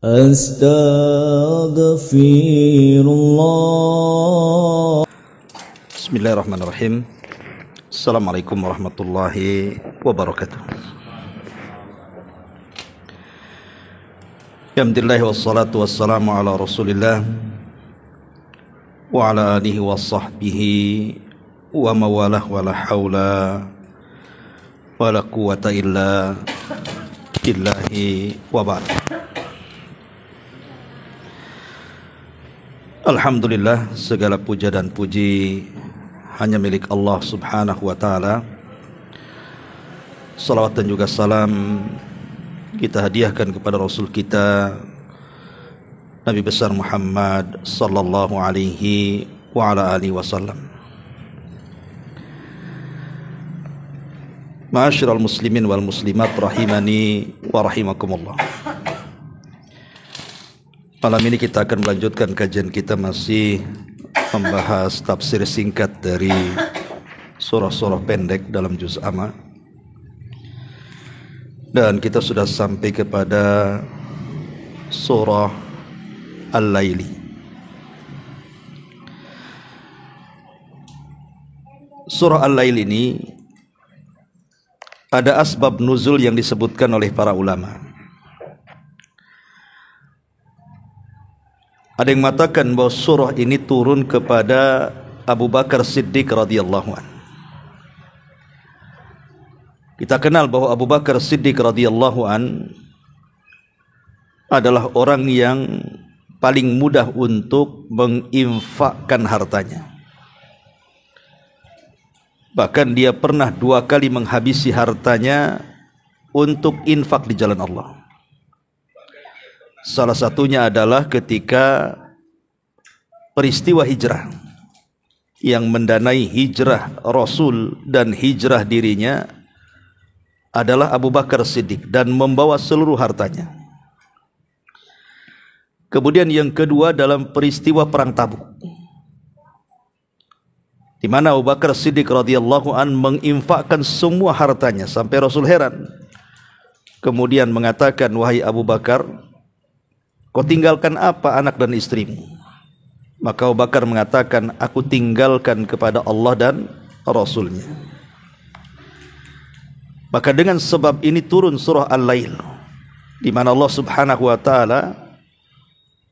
Astaghfirullah. Bismillahirrahmanirrahim. Assalamualaikum warahmatullahi wabarakatuh. Alhamdulillah wassalatu wassalamu ala Rasulillah wa ala alihi wa sahbihi wa mawalah wa la hawla wa la quwata illa billahi wa ba'd. Alhamdulillah, segala puja dan puji hanya milik Allah subhanahu wa ta'ala. Salawat dan juga salam kita hadiahkan kepada Rasul kita Nabi besar Muhammad sallallahu alaihi wa ala alihi wasallam. Ma'asyiral muslimin wal muslimat rahimani wa rahimakumullah. Malam ini kita akan melanjutkan kajian kita, masih membahas tafsir singkat dari surah-surah pendek dalam juz amma. Dan kita sudah sampai kepada surah Al-Laili. Surah Al-Lail ini ada asbab nuzul yang disebutkan oleh para ulama. Ada yang mengatakan bahwa surah ini turun kepada Abu Bakar Siddiq radhiyallahu anhu. Kita kenal bahwa Abu Bakar Siddiq radhiyallahu anhu adalah orang yang paling mudah untuk menginfakkan hartanya. Bahkan dia pernah 2 kali menghabisi hartanya untuk infak di jalan Allah. Salah satunya adalah ketika peristiwa hijrah yang mendanai hijrah Rasul dan hijrah dirinya adalah Abu Bakar Siddiq dan membawa seluruh hartanya. Kemudian yang kedua dalam peristiwa perang Tabuk, di mana Abu Bakar Siddiq radhiyallahu an menginfakkan semua hartanya sampai Rasul heran. Kemudian mengatakan, "Wahai Abu Bakar, kau tinggalkan apa anak dan istrimu?" Maka Abu Bakar mengatakan, "Aku tinggalkan kepada Allah dan Rasulnya." Maka dengan sebab ini turun surah Al-Lail, di mana Allah subhanahu wa ta'ala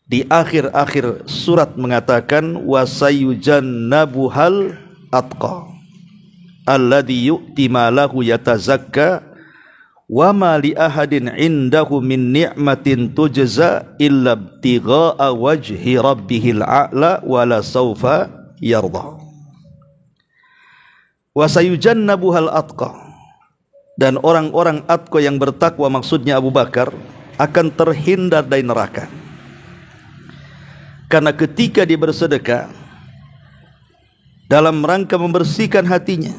di akhir-akhir surat mengatakan, "Wasayujannabuhal atqa alladhi yu'ti malahu yatazakka wa ma li ahadin indahu min ni'matin tujza illa ibtigha'a wajhi rabbihil a'la wa la sawfa yarda." Wasayujannabuhal atqa, dan orang-orang atqa yang bertakwa, maksudnya Abu Bakar, akan terhindar dari neraka. Karena ketika dia bersedekah dalam rangka membersihkan hatinya,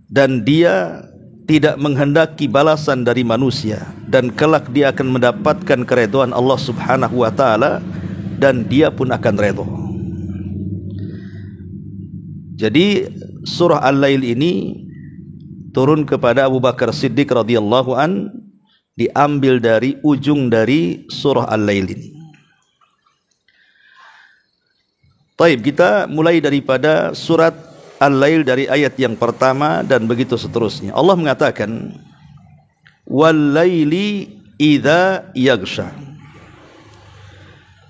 dan dia tidak menghendaki balasan dari manusia, dan kelak dia akan mendapatkan keridhaan Allah subhanahu wa ta'ala, dan dia pun akan redha. Jadi surah Al-Lail ini turun kepada Abu Bakar Siddiq radhiyallahu an, diambil dari ujung dari surah Al-Lail ini. Baik, kita mulai daripada surat Al-Lail dari ayat yang pertama dan begitu seterusnya. Allah mengatakan, "Wal-laili idza yaghsha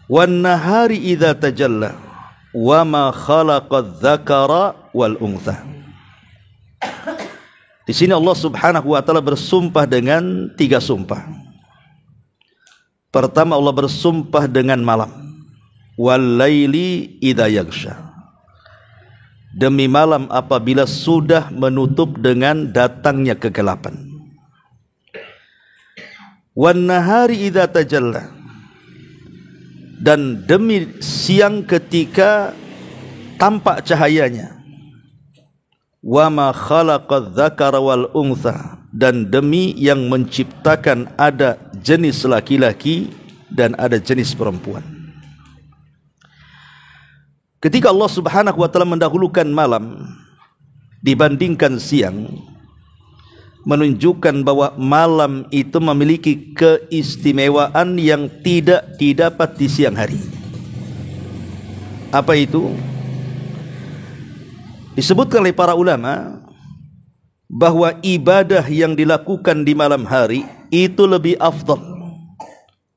wan-nahari idza tajalla wa ma khalaqadz-dzakara wal-untha." Di sini Allah subhanahu wa ta'ala bersumpah dengan 3 sumpah. Pertama, Allah bersumpah dengan malam. Wal-laili idza yaghsha, demi malam apabila sudah menutup dengan datangnya kegelapan. Wan-nahari idza tajalla, dan demi siang ketika tampak cahayanya. Wa ma khalaqadz-dzakara wal untha, dan demi yang menciptakan ada jenis laki-laki dan ada jenis perempuan. Ketika Allah subhanahu wa ta'ala mendahulukan malam dibandingkan siang, menunjukkan bahwa malam itu memiliki keistimewaan yang tidak didapat di siang hari. Apa itu? Disebutkan oleh para ulama bahwa ibadah yang dilakukan di malam hari itu lebih afdal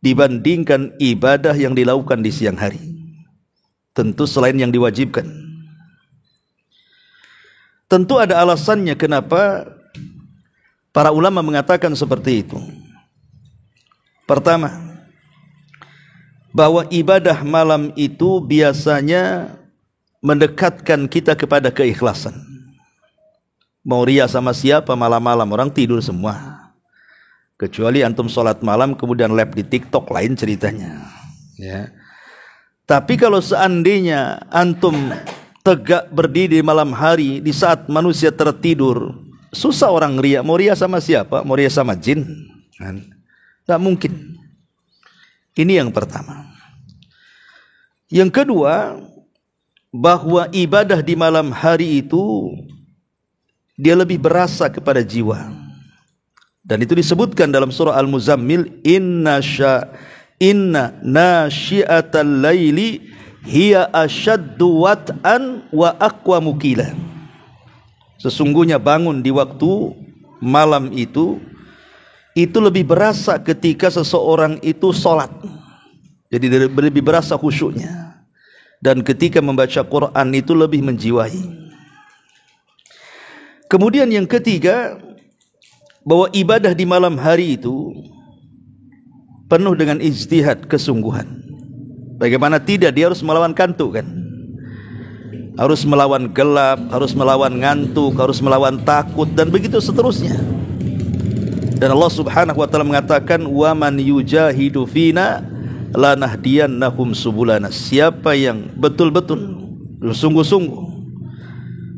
dibandingkan ibadah yang dilakukan di siang hari. Tentu selain yang diwajibkan. Tentu ada alasannya kenapa para ulama mengatakan seperti itu. Pertama, bahwa ibadah malam itu biasanya mendekatkan kita kepada keikhlasan. Mau ria sama siapa malam-malam, orang tidur semua. Kecuali antum sholat malam kemudian live di TikTok, lain ceritanya. Ya. Tapi kalau seandainya antum tegak berdiri di malam hari di saat manusia tertidur, susah orang ria. Mau ria sama siapa? Mau ria sama jin? Tak mungkin. Ini yang pertama. Yang kedua, bahwa ibadah di malam hari itu dia lebih berasa kepada jiwa. Dan itu disebutkan dalam surah Al-Muzammil, inna nasyi'atal laili hiya asyaddu wat'an wa aqwamu qila. Sesungguhnya bangun di waktu malam itu lebih berasa ketika seseorang itu sholat. Jadi lebih berasa khusyuknya. Dan ketika membaca Quran itu lebih menjiwai. Kemudian yang ketiga, bahwa ibadah di malam hari itu penuh dengan ijtihad, kesungguhan. Bagaimana tidak, dia harus melawan kantuk kan? Harus melawan gelap, harus melawan ngantuk, harus melawan takut, dan begitu seterusnya. Dan Allah Subhanahu wa taala mengatakan, "Wa man yujahidu fina lanahdiyannahum subulana." Siapa yang betul-betul sungguh-sungguh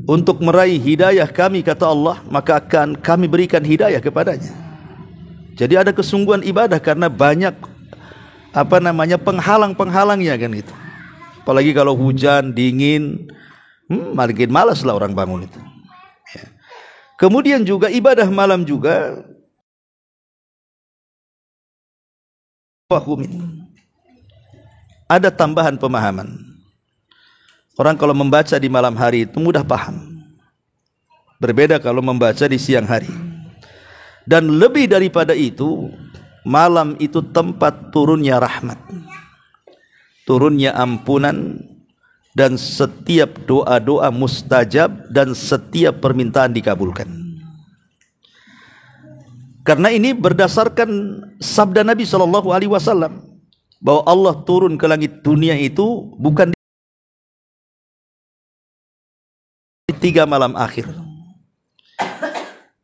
untuk meraih hidayah kami, kata Allah, maka akan kami berikan hidayah kepadanya. Jadi ada kesungguhan ibadah karena banyak penghalang-penghalangnya kan itu. Apalagi kalau hujan, dingin, makin malas lah orang bangun itu. Ya. Kemudian juga ibadah malam juga ada tambahan pemahaman. Orang kalau membaca di malam hari itu mudah paham. Berbeda kalau membaca di siang hari. Dan lebih daripada itu, malam itu tempat turunnya rahmat, turunnya ampunan, dan setiap doa-doa mustajab dan setiap permintaan dikabulkan. Karena ini berdasarkan sabda Nabi SAW bahwa Allah turun ke langit dunia itu bukan di 3 malam akhir.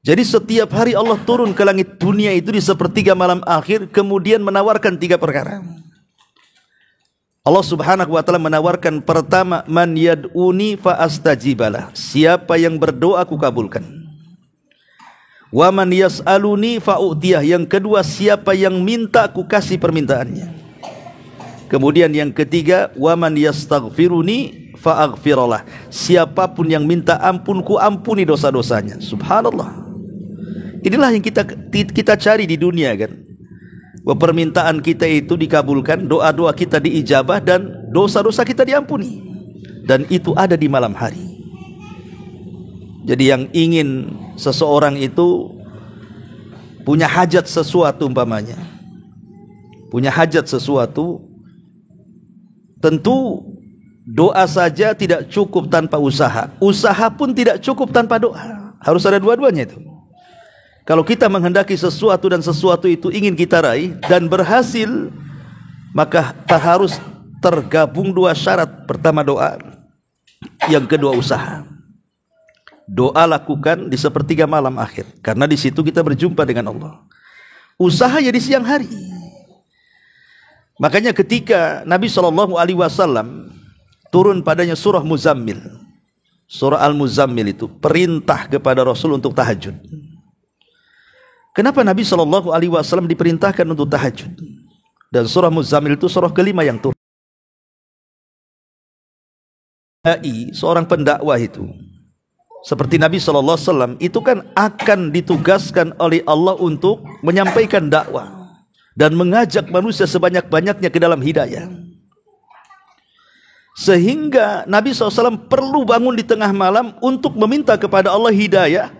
Jadi setiap hari Allah turun ke langit dunia itu di sepertiga malam akhir, kemudian menawarkan 3 perkara. Allah Subhanahu wa taala menawarkan, pertama, man yad'uni fa astajibalah. Siapa yang berdoa aku kabulkan. Wa man yas'aluni fa u'tiyah. Yang kedua, siapa yang minta aku kasih permintaannya. Kemudian yang ketiga, wa man yastaghfiruni fa aghfirallah. Siapapun yang minta ampun, ku ampuni dosa-dosanya. Subhanallah. Inilah yang kita cari di dunia kan. Bahwa permintaan kita itu dikabulkan, doa-doa kita diijabah, dan dosa-dosa kita diampuni. Dan itu ada di malam hari. Jadi yang ingin seseorang itu punya hajat sesuatu, umpamanya punya hajat sesuatu, tentu doa saja tidak cukup tanpa usaha. Usaha pun tidak cukup tanpa doa. Harus ada dua-duanya itu. Kalau kita menghendaki sesuatu dan sesuatu itu ingin kita raih dan berhasil, maka harus tergabung 2 syarat. Pertama doa, yang kedua usaha. Doa lakukan di sepertiga malam akhir, karena di situ kita berjumpa dengan Allah. Usaha ya di siang hari. Makanya ketika Nabi SAW turun padanya surah Muzammil, surah Al-Muzammil itu perintah kepada Rasul untuk tahajud. Kenapa Nabi SAW diperintahkan untuk tahajud? Dan surah Muzammil itu surah kelima yang turun. Seorang pendakwah itu Seperti Nabi SAW itu kan akan ditugaskan oleh Allah untuk menyampaikan dakwah dan mengajak manusia sebanyak-banyaknya ke dalam hidayah. Sehingga Nabi SAW perlu bangun di tengah malam untuk meminta kepada Allah hidayah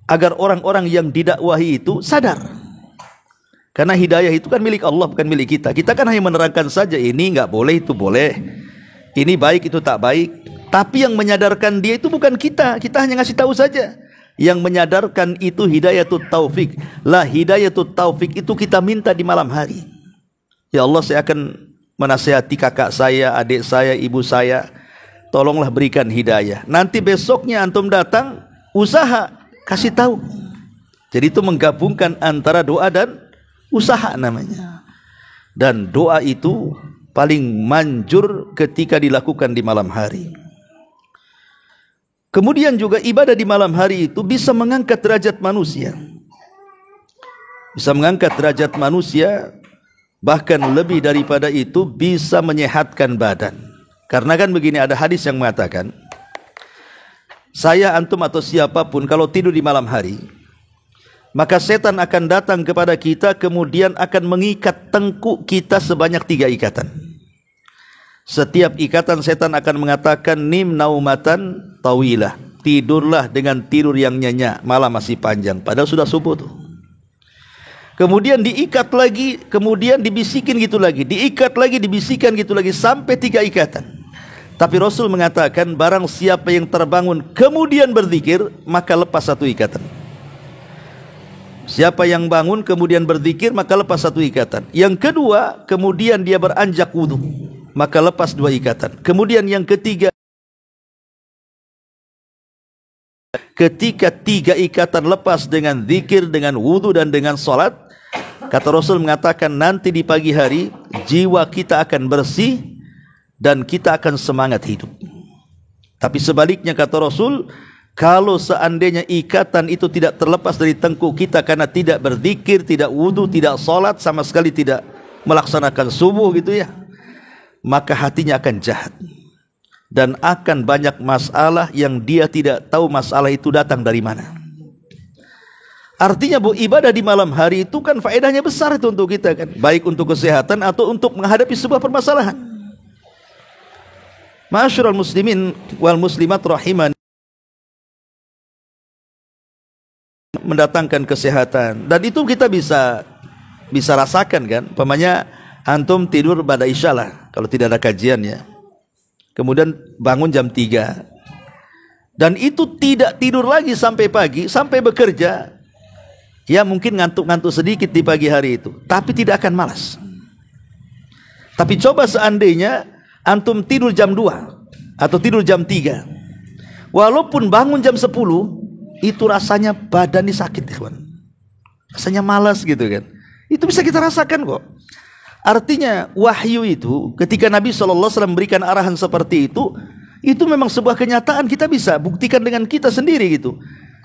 agar orang-orang yang didakwahi itu sadar. Karena hidayah itu kan milik Allah, bukan milik kita. Kita kan hanya menerangkan saja, ini enggak boleh, itu boleh. Ini baik, itu tak baik. Tapi yang menyadarkan dia itu bukan kita. Kita hanya ngasih tahu saja. Yang menyadarkan itu hidayatut taufik. Lah hidayatut taufik itu kita minta di malam hari. Ya Allah, saya akan menasihati kakak saya, adik saya, ibu saya. Tolonglah berikan hidayah. Nanti besoknya antum datang, usaha, kasih tahu. Jadi itu menggabungkan antara doa dan usaha namanya. Dan doa itu paling manjur ketika dilakukan di malam hari. Kemudian juga ibadah di malam hari itu bisa mengangkat derajat manusia. Bisa mengangkat derajat manusia, bahkan lebih daripada itu bisa menyehatkan badan. Karena kan begini, ada hadis yang mengatakan, saya, antum atau siapapun kalau tidur di malam hari, maka setan akan datang kepada kita, kemudian akan mengikat tengkuk kita sebanyak 3 ikatan. Setiap ikatan setan akan mengatakan, nim naumatan tawilah, tidurlah dengan tidur yang nyenyak, malam masih panjang, padahal sudah subuh tuh. Kemudian diikat lagi, kemudian dibisikin gitu lagi, diikat lagi, dibisikan gitu lagi, sampai 3 ikatan. Tapi Rasul mengatakan, barang siapa yang terbangun kemudian berzikir, maka lepas 1 ikatan. Siapa yang bangun kemudian berzikir, maka lepas 1 ikatan. Yang kedua, kemudian dia beranjak wudu, maka lepas 2 ikatan. Kemudian yang ketiga, ketika 3 ikatan lepas dengan zikir, dengan wudu dan dengan salat, kata Rasul mengatakan, nanti di pagi hari jiwa kita akan bersih dan kita akan semangat hidup. Tapi sebaliknya kata Rasul, kalau seandainya ikatan itu tidak terlepas dari tengkuk kita karena tidak berzikir, tidak wudu, tidak salat, sama sekali tidak melaksanakan subuh gitu ya, maka hatinya akan jahat dan akan banyak masalah yang dia tidak tahu masalah itu datang dari mana. Artinya bahwa ibadah di malam hari itu kan faedahnya besar itu untuk kita kan, baik untuk kesehatan atau untuk menghadapi sebuah permasalahan. Ma'asyiral muslimin wal muslimat rahiman, mendatangkan kesehatan, dan itu kita bisa rasakan kan. Umpamanya antum tidur pada isya lah kalau tidak ada kajian ya, kemudian bangun jam 3 dan itu tidak tidur lagi sampai pagi, sampai bekerja. Ya mungkin ngantuk-ngantuk sedikit di pagi hari itu, tapi tidak akan malas. Tapi coba seandainya antum tidur jam 2 atau tidur jam 3, walaupun bangun jam 10, itu rasanya badan ini sakit, ikhwan. Rasanya malas gitu kan. Itu bisa kita rasakan kok. Artinya wahyu itu ketika Nabi SAW memberikan arahan seperti itu memang sebuah kenyataan, kita bisa buktikan dengan kita sendiri gitu.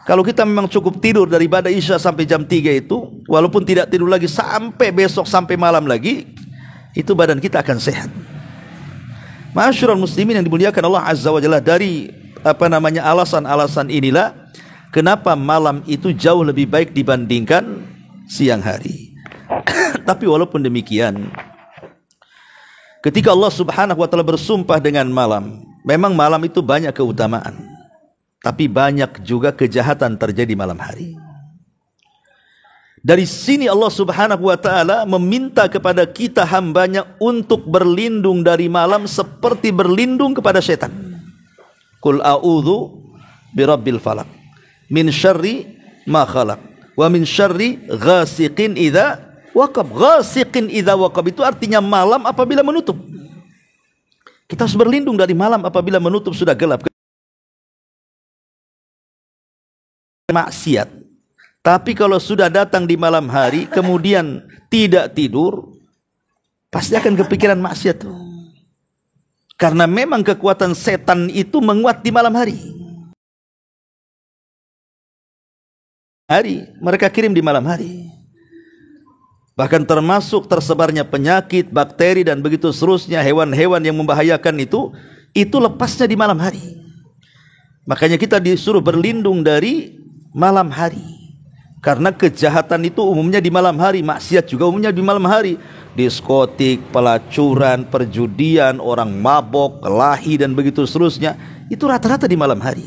Kalau kita memang cukup tidur dari ibadah isya sampai jam 3 itu, walaupun tidak tidur lagi sampai besok, sampai malam lagi, itu badan kita akan sehat. Ma'asyiral muslimin yang dimuliakan Allah Azza wa Jalla, dari alasan-alasan inilah kenapa malam itu jauh lebih baik dibandingkan siang hari. Tapi walaupun demikian, ketika Allah Subhanahu wa taala bersumpah dengan malam, memang malam itu banyak keutamaan, tapi banyak juga kejahatan terjadi malam hari. Dari sini Allah Subhanahu wa taala meminta kepada kita hambanya untuk berlindung dari malam seperti berlindung kepada setan. Qul a'udzu birabbil falaq min syarri ma khalaq wa min syarri ghasiqin idza waqab. Ghasiqin idza waqab itu artinya malam apabila menutup. Kita harus berlindung dari malam apabila menutup, sudah gelap. Maksiat. Tapi kalau sudah datang di malam hari kemudian tidak tidur, pasti akan kepikiran maksiat tuh. Karena memang kekuatan setan itu menguat di malam hari. Mereka kirim di malam hari. Bahkan termasuk tersebarnya penyakit, bakteri dan begitu seterusnya, hewan-hewan yang membahayakan itu lepasnya di malam hari. Makanya kita disuruh berlindung dari malam hari. Karena kejahatan itu umumnya di malam hari, maksiat juga umumnya di malam hari. Diskotik, pelacuran, perjudian, orang mabok, kelahi dan begitu seterusnya, itu rata-rata di malam hari.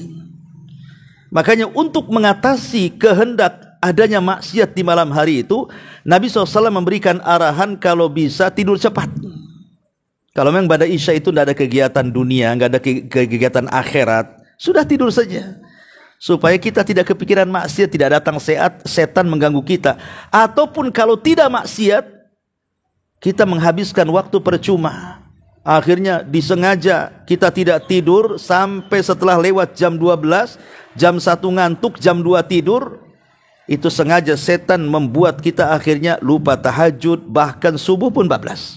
Makanya untuk mengatasi kehendak adanya maksiat di malam hari itu, Nabi SAW memberikan arahan kalau bisa tidur cepat. Kalau memang pada Isya itu tidak ada kegiatan dunia, nggak ada kegiatan akhirat, sudah tidur saja. Supaya kita tidak kepikiran maksiat, tidak datang setan mengganggu kita. Ataupun kalau tidak maksiat, kita menghabiskan waktu percuma. Akhirnya disengaja kita tidak tidur sampai setelah lewat jam 12, jam 1 ngantuk, jam 2 tidur. Itu sengaja setan membuat kita akhirnya lupa tahajud, bahkan subuh pun bablas.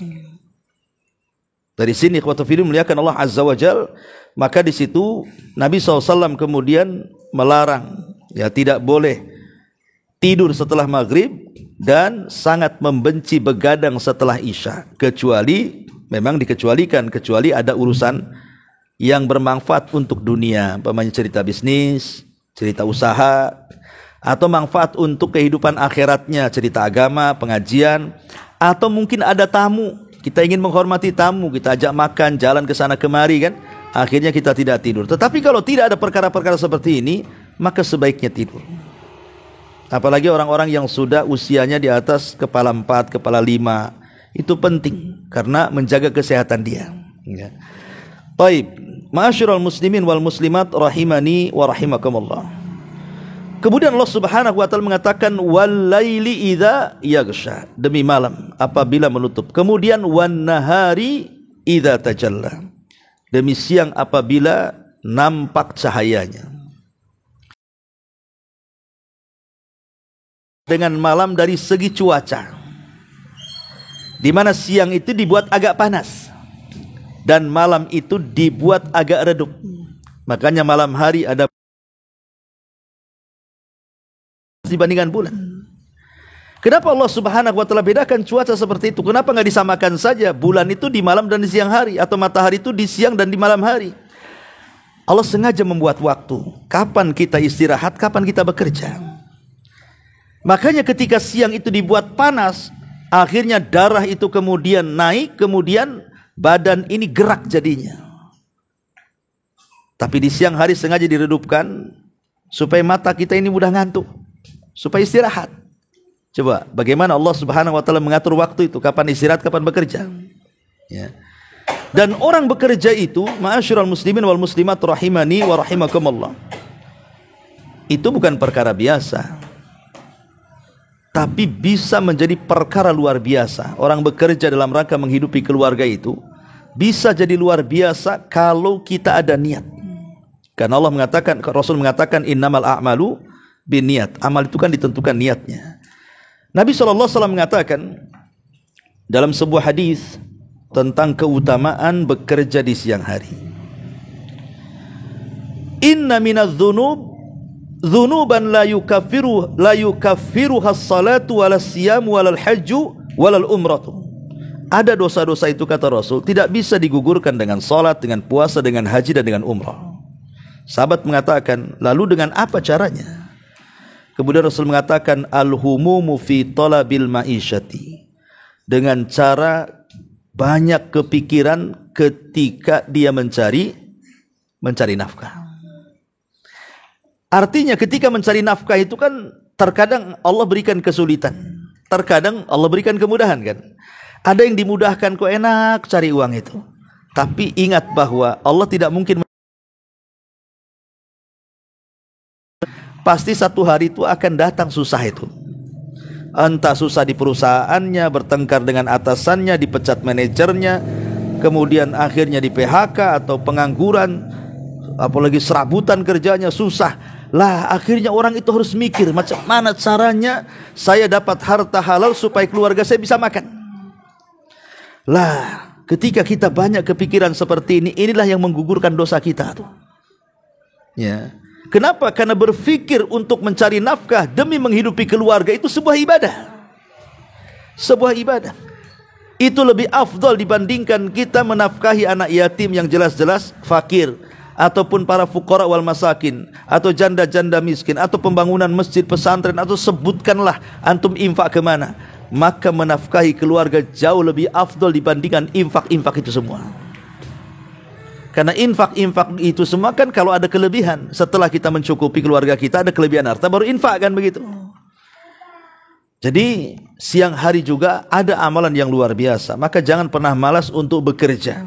Dari sini ikhwatu fillah muliakan Allah Azza wa Jal, maka di situ Nabi SAW kemudian melarang, ya tidak boleh tidur setelah maghrib dan sangat membenci begadang setelah isya, kecuali memang dikecualikan, kecuali ada urusan yang bermanfaat untuk dunia, umpamanya cerita bisnis, cerita usaha, atau manfaat untuk kehidupan akhiratnya, cerita agama, pengajian, atau mungkin ada tamu, kita ingin menghormati tamu, kita ajak makan, jalan ke sana kemari kan, akhirnya kita tidak tidur. Tetapi kalau tidak ada perkara-perkara seperti ini, maka sebaiknya tidur. Apalagi orang-orang yang sudah usianya di atas kepala 4, kepala 5, itu penting karena menjaga kesehatan dia. Ya. Baik, ma'asyiral muslimin wal muslimat rahimani wa rahimakumullah. Kemudian Allah Subhanahu wa taala mengatakan wal laili idza yaghsha, demi malam apabila menutup. Kemudian wan nahari idza tajalla, demi siang apabila nampak cahayanya. Dengan malam dari segi cuaca, di mana siang itu dibuat agak panas dan malam itu dibuat agak redup. Makanya malam hari ada dibandingkan bulan. Kenapa Allah Subhanahu wa taala bedakan cuaca seperti itu? Kenapa enggak disamakan saja bulan itu di malam dan di siang hari, atau matahari itu di siang dan di malam hari? Allah sengaja membuat waktu kapan kita istirahat, kapan kita bekerja. Makanya ketika siang itu dibuat panas, akhirnya darah itu kemudian naik, kemudian badan ini gerak jadinya. Tapi di siang hari sengaja diredupkan supaya mata kita ini mudah ngantuk, supaya istirahat. Coba bagaimana Allah Subhanahu wa taala mengatur waktu itu, kapan istirahat, kapan bekerja. Ya. Dan orang bekerja itu, ma'asyiral muslimin wal muslimat rahimani wa rahimakumullah, itu bukan perkara biasa, tapi bisa menjadi perkara luar biasa. Orang bekerja dalam rangka menghidupi keluarga itu bisa jadi luar biasa kalau kita ada niat. Karena Allah mengatakan, Rasul mengatakan innamal a'malu binniyat. Amal itu kan ditentukan niatnya. Nabi SAW mengatakan dalam sebuah hadis tentang keutamaan bekerja di siang hari. Inna minadz dzunub dzunuban la yukaffiruha as-salatu wala as-siyamu wala al-hajju wala al-umratu. Ada dosa-dosa itu, kata Rasul, tidak bisa digugurkan dengan salat, dengan puasa, dengan haji dan dengan umrah. Sahabat mengatakan, lalu dengan apa caranya? Kemudian Rasul mengatakan, al-humumu fi talabil ma'isyati, dengan cara banyak kepikiran ketika dia mencari nafkah. Artinya ketika mencari nafkah itu kan terkadang Allah berikan kesulitan, terkadang Allah berikan kemudahan kan. Ada yang dimudahkan, kok enak cari uang itu. Tapi ingat bahwa Allah tidak mungkin, pasti satu hari itu akan datang susah itu. Entah susah di perusahaannya, bertengkar dengan atasannya, dipecat manajernya, kemudian akhirnya di PHK atau pengangguran, apalagi serabutan kerjanya susah. Lah akhirnya orang itu harus mikir, macam mana caranya saya dapat harta halal supaya keluarga saya bisa makan. Lah ketika kita banyak kepikiran seperti ini, inilah yang menggugurkan dosa kita tuh. Ya. Kenapa? Karena berpikir untuk mencari nafkah demi menghidupi keluarga itu sebuah ibadah. Sebuah ibadah. Itu lebih afdal dibandingkan kita menafkahi anak yatim yang jelas-jelas fakir, ataupun para fuqara wal masakin, atau janda-janda miskin, atau pembangunan masjid, pesantren, atau sebutkanlah antum infak kemana, maka menafkahi keluarga jauh lebih afdol dibandingkan infak-infak itu semua. Karena infak-infak itu semua kan kalau ada kelebihan, setelah kita mencukupi keluarga kita, ada kelebihan harta, baru infak kan begitu. Jadi siang hari juga ada amalan yang luar biasa. Maka jangan pernah malas untuk bekerja,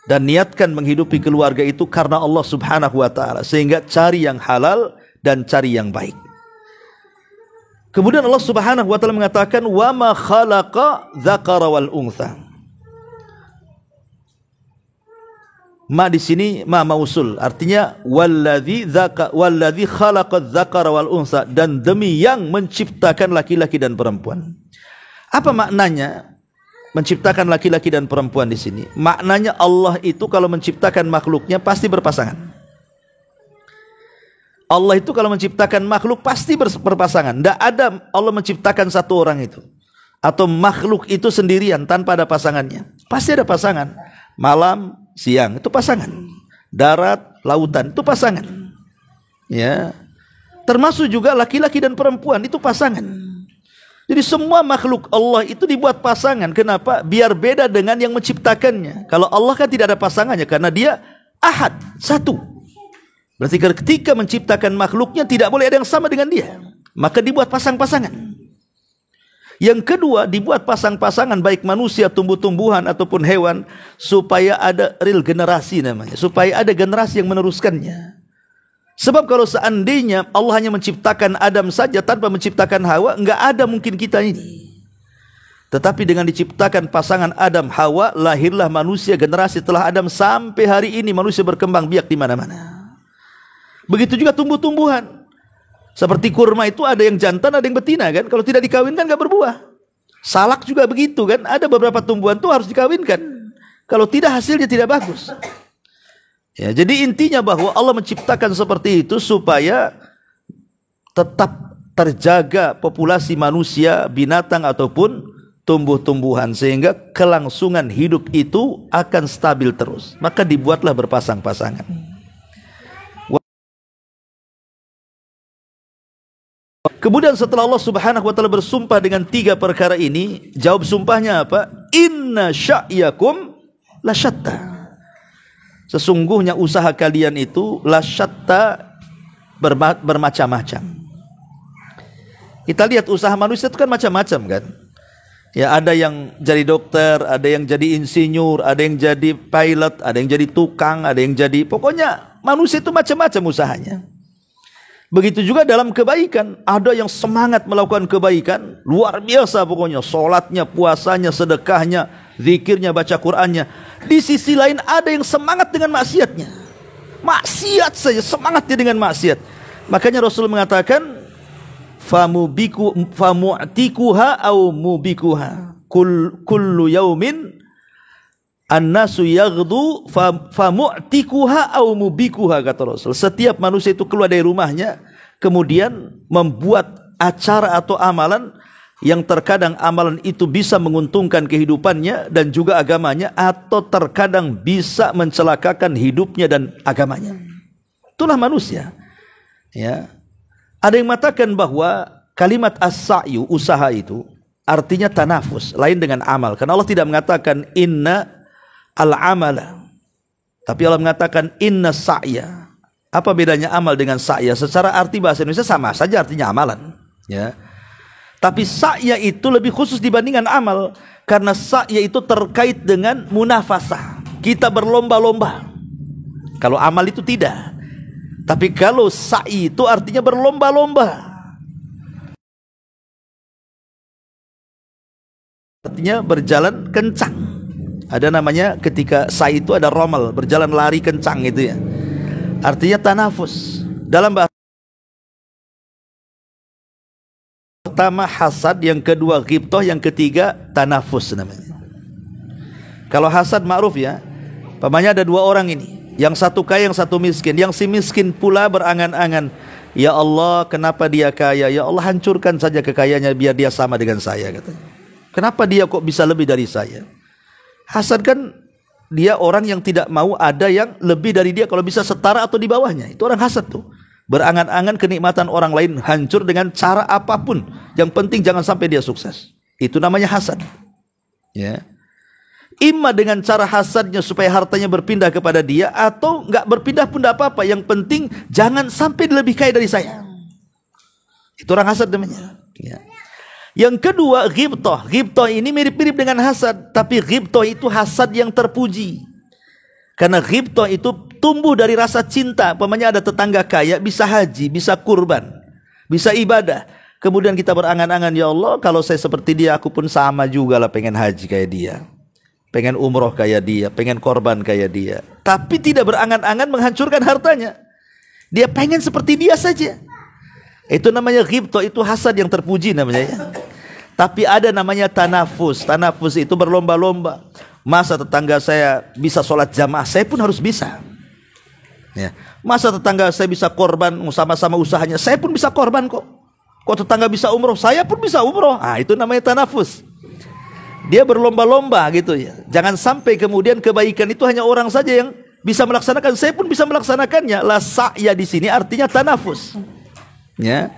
dan niatkan menghidupi keluarga itu karena Allah subhanahu wa ta'ala, sehingga cari yang halal dan cari yang baik. Kemudian Allah subhanahu wa ta'ala mengatakan, wa ma khalaqa dzakara wal untha. Ma di sini ma mausul, artinya walladzi khalaqa dzakara wal untha, dan demi yang menciptakan laki-laki dan perempuan. Apa maknanya menciptakan laki-laki dan perempuan di sini? Maknanya Allah itu kalau menciptakan makhluknya pasti berpasangan. Allah itu kalau menciptakan makhluk pasti berpasangan. Tidak ada Allah menciptakan satu orang itu atau makhluk itu sendirian tanpa ada pasangannya. Pasti ada pasangan. Malam, siang itu pasangan. Darat, lautan itu pasangan. Ya. Termasuk juga laki-laki dan perempuan itu pasangan. Jadi semua makhluk Allah itu dibuat pasangan. Kenapa? Biar beda dengan yang menciptakannya. Kalau Allah kan tidak ada pasangannya karena dia ahad, satu. Berarti ketika menciptakan makhluknya tidak boleh ada yang sama dengan dia. Maka dibuat pasang-pasangan. Yang kedua, dibuat pasang-pasangan baik manusia, tumbuh-tumbuhan ataupun hewan, supaya ada real generasi namanya, supaya ada generasi yang meneruskannya. Sebab kalau seandainya Allah hanya menciptakan Adam saja tanpa menciptakan Hawa, enggak ada mungkin kita ini. Tetapi dengan diciptakan pasangan Adam Hawa, lahirlah manusia generasi setelah Adam sampai hari ini manusia berkembang biak di mana-mana. Begitu juga tumbuh-tumbuhan. Seperti kurma itu ada yang jantan, ada yang betina kan. Kalau tidak dikawinkan enggak berbuah. Salak juga begitu kan. Ada beberapa tumbuhan itu harus dikawinkan. Kalau tidak hasilnya tidak bagus. Ya, jadi intinya bahwa Allah menciptakan seperti itu supaya tetap terjaga populasi manusia, binatang ataupun tumbuh-tumbuhan, sehingga kelangsungan hidup itu akan stabil terus. Maka dibuatlah berpasang-pasangan. Kemudian setelah Allah subhanahu wa ta'ala bersumpah dengan 3 perkara ini, jawab sumpahnya apa? Inna sya'yakum lasyatta. Sesungguhnya usaha kalian itu lasyatta, bermacam-macam. Kita lihat usaha manusia itu kan macam-macam kan. Ya, ada yang jadi dokter, ada yang jadi insinyur, ada yang jadi pilot, ada yang jadi tukang, ada yang jadi, pokoknya manusia itu macam-macam usahanya. Begitu juga dalam kebaikan, ada yang semangat melakukan kebaikan, luar biasa pokoknya, solatnya, puasanya, sedekahnya, zikirnya, baca Qur'annya. Di sisi lain ada yang semangat dengan maksiatnya. Maksiat saja, semangatnya dengan maksiat. Makanya Rasul mengatakan, famu'tikuha au mubikuha. Kullu yaumin annasu yaghdu famu'tikuha au mubikuha, kata Rasul. Setiap manusia itu keluar dari rumahnya, kemudian membuat acara atau amalan yang terkadang amalan itu bisa menguntungkan kehidupannya dan juga agamanya, atau terkadang bisa mencelakakan hidupnya dan agamanya. Itulah manusia. Ya. Ada yang mengatakan bahwa kalimat as-sa'yu, usaha itu artinya tanafus, lain dengan amal. Karena Allah tidak mengatakan inna al-amala, tapi Allah mengatakan inna sa'ya. Apa bedanya amal dengan sa'ya? Secara arti bahasa Indonesia sama saja, artinya amalan. Ya. Tapi sa'ya itu lebih khusus dibandingkan amal, karena sa'ya itu terkait dengan munafasah. Kita berlomba-lomba. Kalau amal itu tidak. Tapi kalau sa'i itu artinya berlomba-lomba. Artinya berjalan kencang. Ada namanya ketika sa'i itu ada romal, berjalan lari kencang itu ya. Artinya tanafus. Dalam bahasa pertama hasad, yang kedua ghibthah, yang ketiga tanafus namanya. Kalau hasad ma'ruf ya. Pamannya ada 2 orang ini. Yang satu kaya, yang satu miskin. Yang si miskin pula berangan-angan, ya Allah, kenapa dia kaya? Ya Allah, hancurkan saja kekayaannya biar dia sama dengan saya, katanya. Kenapa dia kok bisa lebih dari saya? Hasad kan dia orang yang tidak mau ada yang lebih dari dia, kalau bisa setara atau di bawahnya. Itu orang hasad tuh. Berangan-angan kenikmatan orang lain hancur dengan cara apapun. Yang penting jangan sampai dia sukses. Itu namanya hasad. Ya. Imma dengan cara hasadnya supaya hartanya berpindah kepada dia, atau enggak berpindah pun tidak apa-apa. Yang penting jangan sampai lebih kaya dari saya. Itu orang hasad namanya. Ya. Yang kedua, ghibthah. Ghibthah ini mirip-mirip dengan hasad, tapi ghibthah itu hasad yang terpuji. Karena ghibthah itu tumbuh dari rasa cinta. Umpamanya ada tetangga kaya, bisa haji, bisa kurban, bisa ibadah. Kemudian kita berangan-angan, ya Allah, kalau saya seperti dia, aku pun sama juga lah, pengen haji kayak dia, pengen umroh kayak dia, pengen korban kayak dia. Tapi tidak berangan-angan menghancurkan hartanya. Dia pengen seperti dia saja. Itu namanya ghibthah, itu hasad yang terpuji namanya ya. Tapi ada namanya tanafus. Tanafus itu berlomba-lomba. Masa tetangga saya bisa sholat jamaah, saya pun harus bisa. Ya. Masa tetangga saya bisa korban, sama-sama usahanya, saya pun bisa korban kok. Kok tetangga bisa umroh, saya pun bisa umroh. Itu namanya tanafus. Dia berlomba-lomba gitu ya. Jangan sampai kemudian kebaikan itu hanya orang saja yang bisa melaksanakan, saya pun bisa melaksanakannya. La sa'ya di sini artinya tanafus. Ya.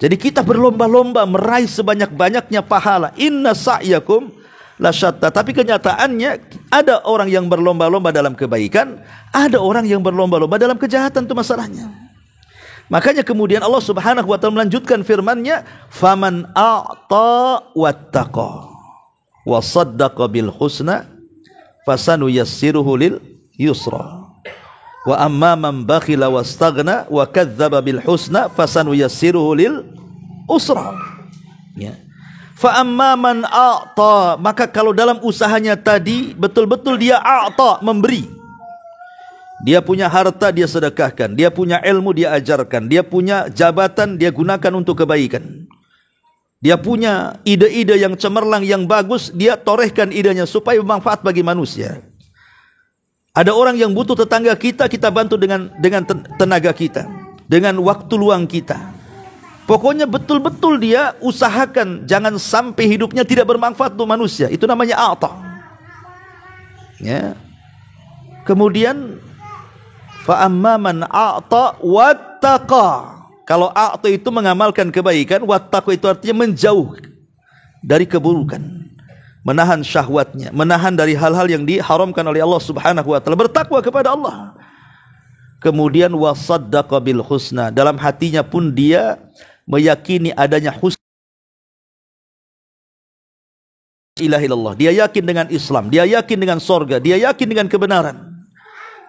Jadi kita berlomba-lomba meraih sebanyak-banyaknya pahala. Inna sa'yakum lasyatta. Tapi kenyataannya ada orang yang berlomba-lomba dalam kebaikan, ada orang yang berlomba-lomba dalam kejahatan, itu masalahnya. Makanya kemudian Allah Subhanahu wa taala melanjutkan firman-Nya, "Faman a'ta wattaqa wa saddaqa bil husna fasanuyassiruhu lil yusra. Wa amma man bakhila wastaghna wa kadzdzaba bil husna fasanuyassiruhu lil usra." Ya. Fa amma man a'ta, maka kalau dalam usahanya tadi betul-betul dia a'ta, memberi. Dia punya harta, dia sedekahkan. Dia punya ilmu, dia ajarkan. Dia punya jabatan, dia gunakan untuk kebaikan. Dia punya ide-ide yang cemerlang, yang bagus, dia torehkan idenya supaya bermanfaat bagi manusia. Ada orang yang butuh tetangga kita, kita bantu dengan tenaga kita, dengan waktu luang kita. Pokoknya betul-betul dia usahakan jangan sampai hidupnya tidak bermanfaat untuk manusia. Itu namanya a'ta. Ya. Kemudian fa amma man a'ta wattaqa. Kalau a'ta itu mengamalkan kebaikan, wattaqa itu artinya menjauh dari keburukan, menahan syahwatnya, menahan dari hal-hal yang diharamkan oleh Allah Subhanahu wa taala, bertakwa kepada Allah. Kemudian wasaddaqa bil husna, dalam hatinya pun dia meyakini adanya husna ilahi illallah. Dia yakin dengan Islam, dia yakin dengan sorga, dia yakin dengan kebenaran.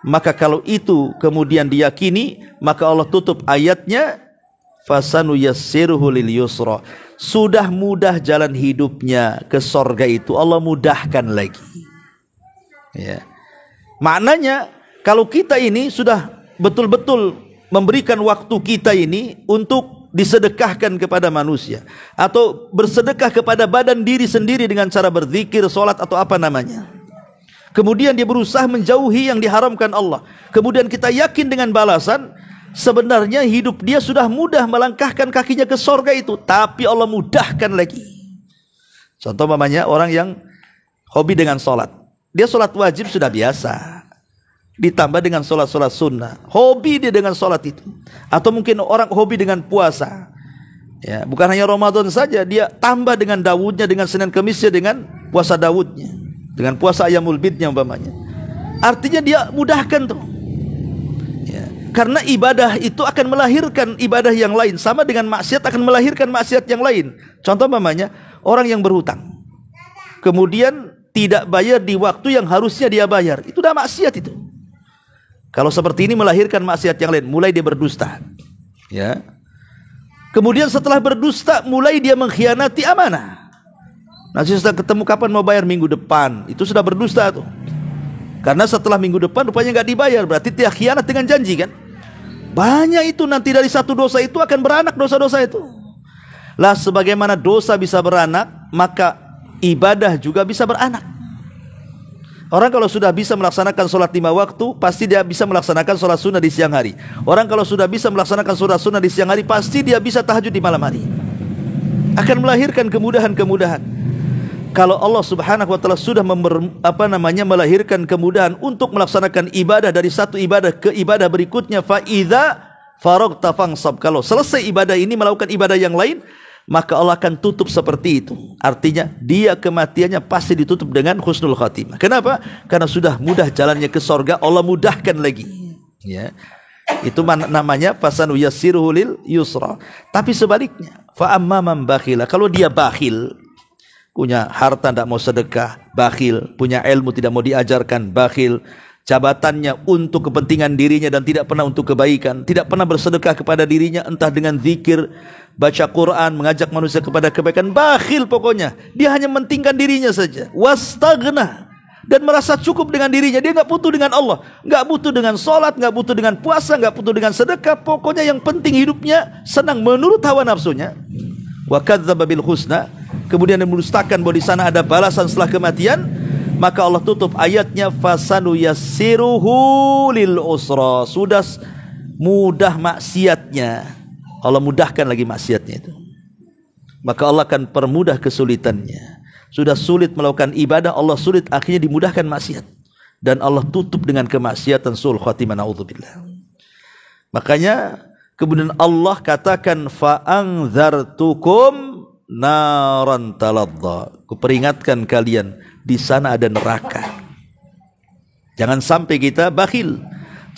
Maka kalau itu kemudian diyakini, maka Allah tutup ayatnya, fasanuyassiruhu lil yusra. Sudah mudah jalan hidupnya ke sorga itu, Allah mudahkan lagi. Ya. Maknanya kalau kita ini sudah betul-betul memberikan waktu kita ini untuk disedekahkan kepada manusia, atau bersedekah kepada badan diri sendiri dengan cara berzikir, sholat atau apa namanya. Kemudian dia berusaha menjauhi yang diharamkan Allah. Kemudian kita yakin dengan balasan, sebenarnya hidup dia sudah mudah melangkahkan kakinya ke sorga itu, tapi Allah mudahkan lagi. Contoh mamanya orang yang hobi dengan sholat. Dia sholat wajib sudah biasa, ditambah dengan sholat-sholat sunnah. Hobi dia dengan sholat itu. Atau mungkin orang hobi dengan puasa. Ya, bukan hanya Ramadan saja, dia tambah dengan Dawudnya, dengan Senin Kemisnya, dengan puasa Dawudnya, dengan puasa Ayyamul Bidnya umpamanya. Artinya dia mudahkan tuh. Ya, karena ibadah itu akan melahirkan ibadah yang lain, sama dengan maksiat akan melahirkan maksiat yang lain. Contoh umpamanya orang yang berhutang, kemudian tidak bayar di waktu yang harusnya dia bayar, itu udah maksiat itu. Kalau seperti ini melahirkan maksiat yang lain, mulai dia berdusta. Ya. Kemudian setelah berdusta, mulai dia mengkhianati amanah. Nanti sudah ketemu kapan mau bayar, minggu depan. Itu sudah berdusta tuh. Karena setelah minggu depan rupanya nggak dibayar, berarti dia khianat dengan janji kan. Banyak itu, nanti dari satu dosa itu akan beranak dosa-dosa itu. Lah sebagaimana dosa bisa beranak, maka ibadah juga bisa beranak. Orang kalau sudah bisa melaksanakan sholat 5 waktu, pasti dia bisa melaksanakan sholat sunnah di siang hari. Orang kalau sudah bisa melaksanakan sholat sunnah di siang hari, pasti dia bisa tahajud di malam hari. Akan melahirkan kemudahan-kemudahan. Kalau Allah Subhanahu wa taala sudah melahirkan kemudahan untuk melaksanakan ibadah dari satu ibadah ke ibadah berikutnya, fa idza faragta fansab, kalau selesai ibadah ini melakukan ibadah yang lain, maka Allah akan tutup seperti itu. Artinya dia kematiannya pasti ditutup dengan husnul khatimah. Kenapa? Karena sudah mudah jalannya ke sorga, Allah mudahkan lagi. Ya, itu namanya fasanu yassiruhu lil yusra. Tapi sebaliknya, fa amma man bakhila, kalau dia bakhil, punya harta tidak mau sedekah, bakhil, punya ilmu tidak mau diajarkan, bakhil, jabatannya untuk kepentingan dirinya dan tidak pernah untuk kebaikan, tidak pernah bersedekah kepada dirinya, entah dengan zikir, baca Quran, mengajak manusia kepada kebaikan, bakhil pokoknya. Dia hanya mementingkan dirinya saja. Wastaghna, dan merasa cukup dengan dirinya. Dia enggak butuh dengan Allah, enggak butuh dengan salat, enggak butuh dengan puasa, enggak butuh dengan sedekah. Pokoknya yang penting hidupnya senang menurut hawa nafsunya. Wa kadzdzaba bil husna, kemudian mendustakan bahwa di sana ada balasan setelah kematian, maka Allah tutup ayatnya, fasanu yassiruhu lil usra. Sudah mudah maksiatnya, Allah mudahkan lagi maksiatnya itu, maka Allah akan permudah kesulitannya. Sudah sulit melakukan ibadah, Allah sulit, akhirnya dimudahkan maksiat, dan Allah tutup dengan kemaksiatan, sul khatimah, naudzubillah. Makanya kemudian Allah katakan, fa anzartukum naran taladza, kuperingatkan kalian, di sana ada neraka. Jangan sampai kita bakhil,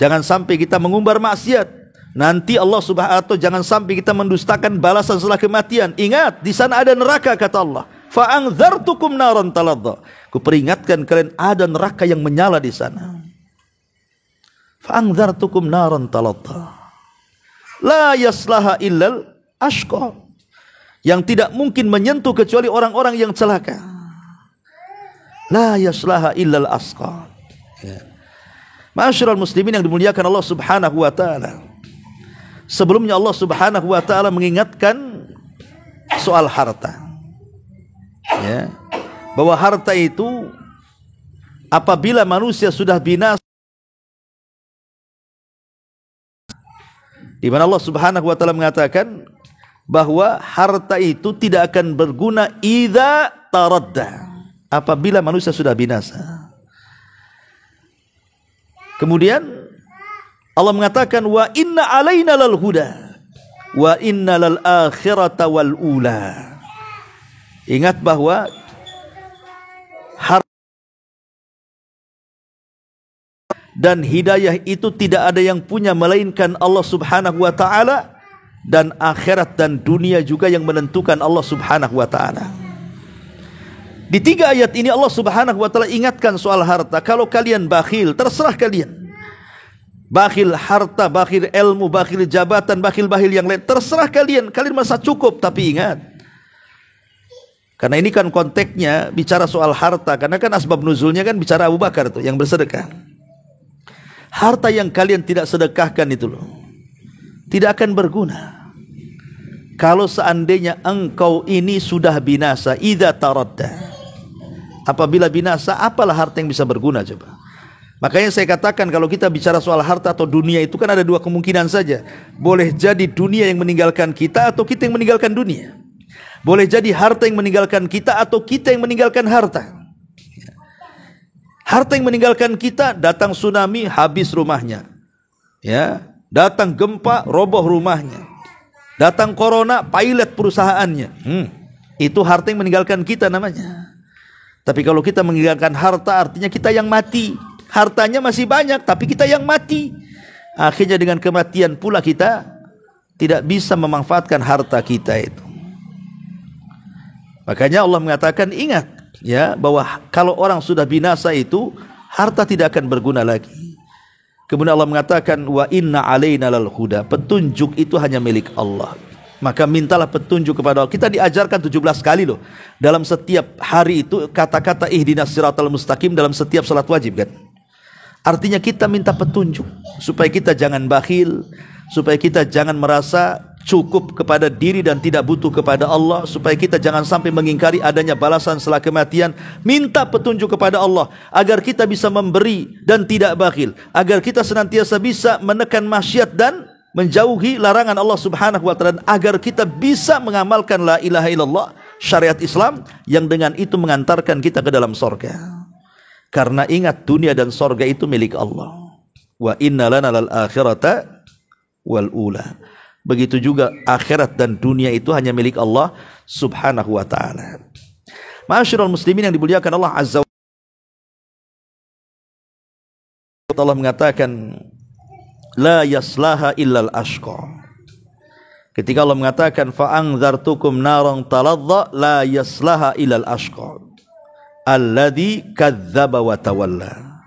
jangan sampai kita mengumbar maksiat. Nanti Allah Subhanahu wa taala, jangan sampai kita mendustakan balasan setelah kematian. Ingat, di sana ada neraka, kata Allah. Fa anzartukum naran taladza, kuperingatkan kalian ada neraka yang menyala di sana. Fa anzartukum naran taladza, la yaslaha illal ashqa, yang tidak mungkin menyentuh kecuali orang-orang yang celaka. La yaslaha illal ashqa. Ya. Ma'asyiral muslimin yang dimuliakan Allah Subhanahu wa taala, sebelumnya Allah Subhanahu wa taala mengingatkan soal harta. Ya. Bahwa harta itu apabila manusia sudah binasa, di mana Allah Subhanahu wa taala mengatakan bahwa harta itu tidak akan berguna idza taradda, apabila manusia sudah binasa. Kemudian Allah mengatakan, wa inna alaina lal huda wa inna lal akhirata wal ula. Ingat bahwa harta dan hidayah itu tidak ada yang punya melainkan Allah Subhanahu wa taala, dan akhirat dan dunia juga yang menentukan Allah Subhanahu wa taala. Di 3 ayat ini Allah Subhanahu wa taala ingatkan soal harta. Kalau kalian bakhil, terserah kalian. Bakhil harta, bakhil ilmu, bakhil jabatan, bakhil yang lain, terserah kalian. Kalian merasa cukup, tapi ingat, karena ini kan konteksnya bicara soal harta, karena kan asbab nuzulnya kan bicara Abu Bakar tuh yang bersedekah. Harta yang kalian tidak sedekahkan itu loh, tidak akan berguna kalau seandainya engkau ini sudah binasa. Idza taradda, apabila binasa, apalah harta yang bisa berguna coba? Makanya saya katakan, kalau kita bicara soal harta atau dunia itu kan ada 2 kemungkinan saja. Boleh jadi dunia yang meninggalkan kita, atau kita yang meninggalkan dunia. Boleh jadi harta yang meninggalkan kita, atau kita yang meninggalkan harta. Harta yang meninggalkan kita, datang tsunami, habis rumahnya. Ya, datang gempa, roboh rumahnya. Datang corona, pilot perusahaannya. Itu harta yang meninggalkan kita namanya. Tapi kalau kita meninggalkan harta, artinya kita yang mati. Hartanya masih banyak, tapi kita yang mati. Akhirnya dengan kematian pula kita tidak bisa memanfaatkan harta kita itu. Makanya Allah mengatakan, ingat ya, bahwa kalau orang sudah binasa itu, harta tidak akan berguna lagi. Kemudian Allah mengatakan, wa inna alaina lal huda, petunjuk itu hanya milik Allah. Maka mintalah petunjuk kepada Allah. Kita diajarkan 17 kali loh dalam setiap hari itu kata-kata ihdinas siratal mustaqim dalam setiap salat wajib kan. Artinya kita minta petunjuk supaya kita jangan bakhil, supaya kita jangan merasa cukup kepada diri dan tidak butuh kepada Allah, supaya kita jangan sampai mengingkari adanya balasan setelah kematian. Minta petunjuk kepada Allah agar kita bisa memberi dan tidak bakhil, agar kita senantiasa bisa menekan maksiat dan menjauhi larangan Allah Subhanahu wa taala, agar kita bisa mengamalkan la ilaha illallah syariat Islam yang dengan itu mengantarkan kita ke dalam sorga. Karena ingat, dunia dan sorga itu milik Allah. Wa inna lana lal akhirata wal ula. Begitu juga akhirat dan dunia itu hanya milik Allah subhanahu wa ta'ala. Ma'asyiral muslimin yang dimuliakan Allah azza wa jalla, Allah mengatakan la yaslaha illal ashqa. Ketika Allah mengatakan fa'anzartukum naran taladza la yaslaha illal ashqa alladzi kadzdzaba wa tawalla.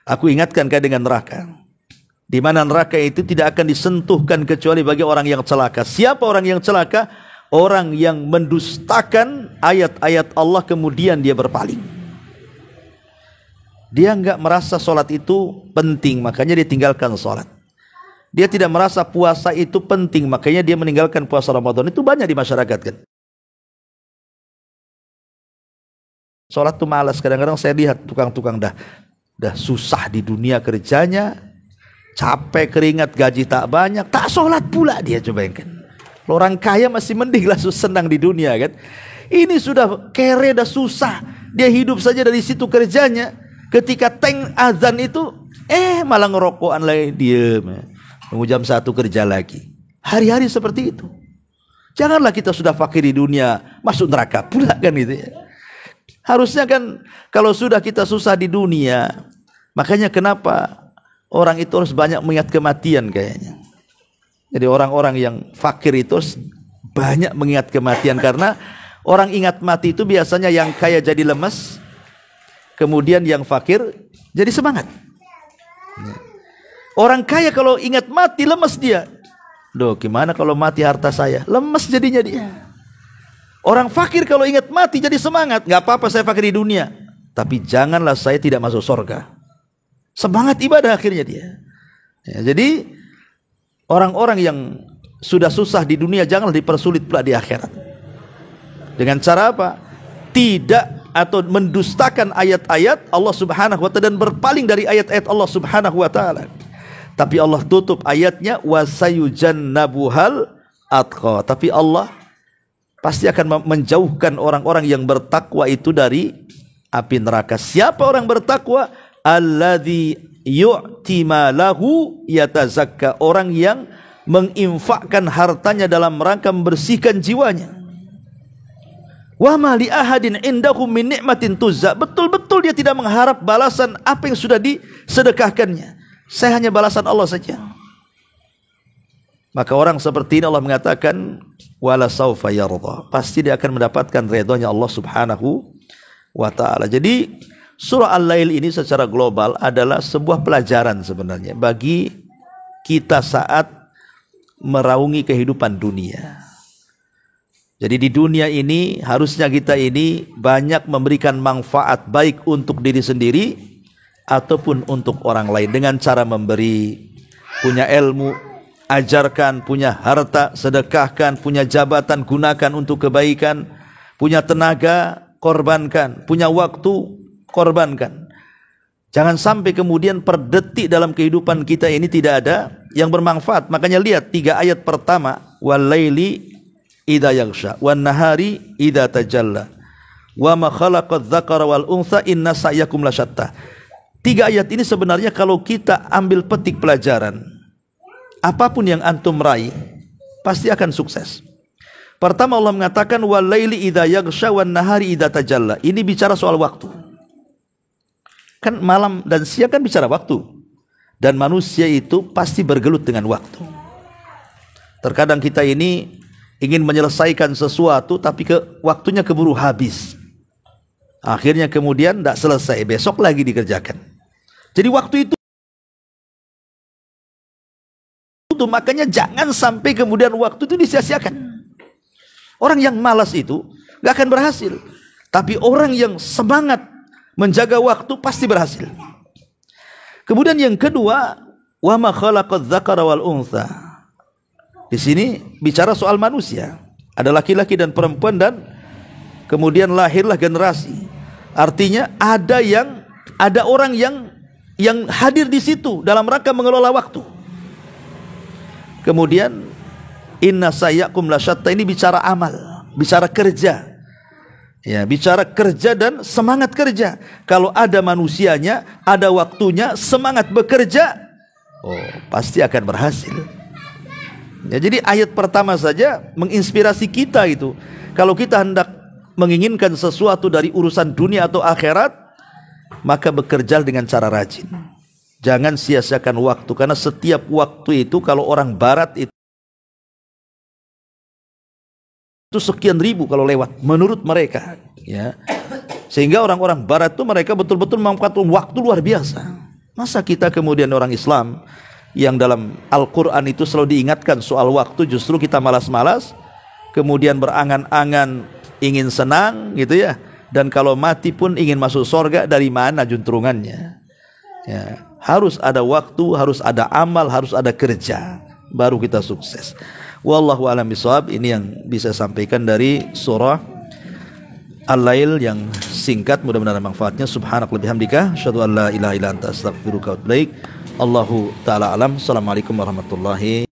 Aku ingatkan kau dengan neraka, di mana neraka itu tidak akan disentuhkan kecuali bagi orang yang celaka. Siapa orang yang celaka? Orang yang mendustakan ayat-ayat Allah kemudian dia berpaling. Dia enggak merasa sholat itu penting, makanya dia tinggalkan sholat. Dia tidak merasa puasa itu penting, makanya dia meninggalkan puasa Ramadan. Itu banyak di masyarakat kan. Sholat tuh malas. Kadang-kadang saya lihat tukang-tukang dah susah di dunia kerjanya, capek, keringat, gaji tak banyak, tak sholat pula dia. Coba kan. Orang kaya masih mending lah senang di dunia kan. Ini sudah kere, dah susah. Dia hidup saja dari situ kerjanya. Ketika teng azan itu, malah ngerokokan lagi, diem. Nunggu jam 1 kerja lagi. Hari-hari seperti itu. Janganlah kita sudah fakir di dunia, masuk neraka pula kan gitu ya. Harusnya kan kalau sudah kita susah di dunia, makanya kenapa orang itu harus banyak mengingat kematian kayaknya. Jadi orang-orang yang fakir itu harus banyak mengingat kematian, karena orang ingat mati itu biasanya yang kaya jadi lemes, kemudian yang fakir jadi semangat. Orang kaya kalau ingat mati lemes dia. Loh, gimana kalau mati harta saya? Lemes jadinya dia. Orang fakir kalau ingat mati jadi semangat. Gak apa-apa saya fakir di dunia, tapi janganlah saya tidak masuk surga. Semangat ibadah akhirnya dia. Ya, jadi orang-orang yang sudah susah di dunia janganlah dipersulit pula di akhirat. Dengan cara apa? Tidak atau mendustakan ayat-ayat Allah subhanahu wa ta'ala dan berpaling dari ayat-ayat Allah subhanahu wa ta'ala. Tapi Allah tutup ayatnya wasayujannabuhal atqa. Tapi Allah pasti akan menjauhkan orang-orang yang bertakwa itu dari api neraka. Siapa orang bertakwa? Alladzi yu'ti malahu yatazakka. Orang yang menginfakkan hartanya dalam rangka membersihkan jiwanya. Wa ma li ahadin indahu min ni'matin tuzza. Betul-betul dia tidak mengharap balasan apa yang sudah disedekahkannya. Saya hanya balasan Allah saja. Maka orang seperti ini Allah mengatakan wala saufa yarda, pasti dia akan mendapatkan redhonya Allah subhanahu wa ta'ala. Jadi surah Al-Lail ini secara global adalah sebuah pelajaran sebenarnya bagi kita saat meraungi kehidupan dunia. Jadi di dunia ini harusnya kita ini banyak memberikan manfaat baik untuk diri sendiri ataupun untuk orang lain dengan cara memberi, punya ilmu, ajarkan, punya harta, sedekahkan, punya jabatan, gunakan untuk kebaikan, punya tenaga, korbankan, punya waktu, korbankan. Jangan sampai kemudian per detik dalam kehidupan kita ini tidak ada yang bermanfaat. Makanya lihat 3 ayat pertama, wal-laili idza yaghsha, wan-nahari idza tajalla, wa ma khalaqadz dzakara wal untha inna sa'yakum lasyatta. 3 ayat ini sebenarnya kalau kita ambil petik pelajaran, apapun yang antum raih pasti akan sukses. Pertama Allah mengatakan wal-laili idza yaghsha wan-nahari idza tajalla. Ini bicara soal waktu. Kan malam dan siang kan bicara waktu. Dan manusia itu pasti bergelut dengan waktu. Terkadang kita ini ingin menyelesaikan sesuatu tapi waktunya keburu habis. Akhirnya kemudian tidak selesai, besok lagi dikerjakan. Jadi waktu itu makanya jangan sampai kemudian waktu itu disia-siakan. Orang yang malas itu gak akan berhasil. Tapi orang yang semangat menjaga waktu pasti berhasil. Kemudian yang kedua, wa ma khalaqadz dzakara wal untha. Di sini bicara soal manusia. Ada laki-laki dan perempuan dan kemudian lahirlah generasi. Artinya ada orang yang hadir di situ dalam rangka mengelola waktu. Kemudian inna sa'yakum lasyatta, ini bicara amal. bicara kerja. Ya, bicara kerja dan semangat kerja. Kalau ada manusianya, ada waktunya, semangat bekerja, pasti akan berhasil. Ya, jadi ayat pertama saja menginspirasi kita itu. Kalau kita hendak menginginkan sesuatu dari urusan dunia atau akhirat, maka bekerja dengan cara rajin. Jangan sia-siakan waktu, karena setiap waktu itu kalau orang barat itu sekian ribu kalau lewat menurut mereka, ya. Sehingga orang-orang barat itu mereka betul-betul memanfaatkan waktu luar biasa. Masa kita kemudian orang Islam yang dalam Al-Quran itu selalu diingatkan soal waktu, justru kita malas-malas, kemudian berangan-angan ingin senang gitu ya, dan kalau mati pun ingin masuk surga. Dari mana juntrungannya? Ya, harus ada waktu, harus ada amal, harus ada kerja, baru kita sukses. Wallahu a'lam bishawab. Ini yang bisa sampaikan dari surah Al-Lail yang singkat, mudah-mudahan manfaatnya. Subhanakallahumma bihamdika asyhadu an la ilaha illa anta astaghfiruka wa atubu ilaik. Allahu taala alam. Assalamualaikum warahmatullahi